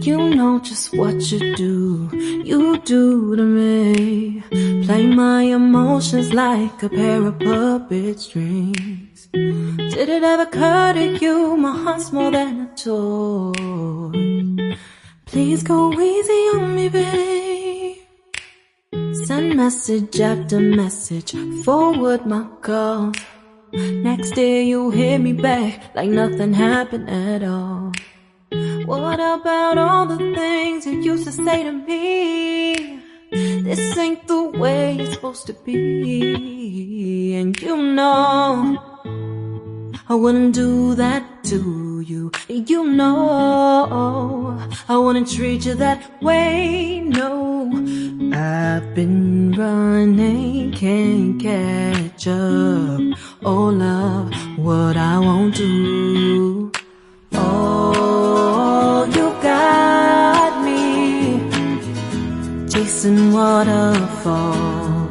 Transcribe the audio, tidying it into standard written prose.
You know just what you do to me. Play my emotions like a pair of puppet strings. Did it ever occur to you my heart's more than a toy? Please go easy on me, babe. Send message after message, forward my calls. Next day you hit me back like nothing happened at all. What about all the things you used to say to me? This ain't the way it's supposed to be. And you know I wouldn't do that to you. You know I wouldn't treat you that way, no. I've been running, can't catch up. Oh love, what I won't do. Oh, you got me chasing waterfalls.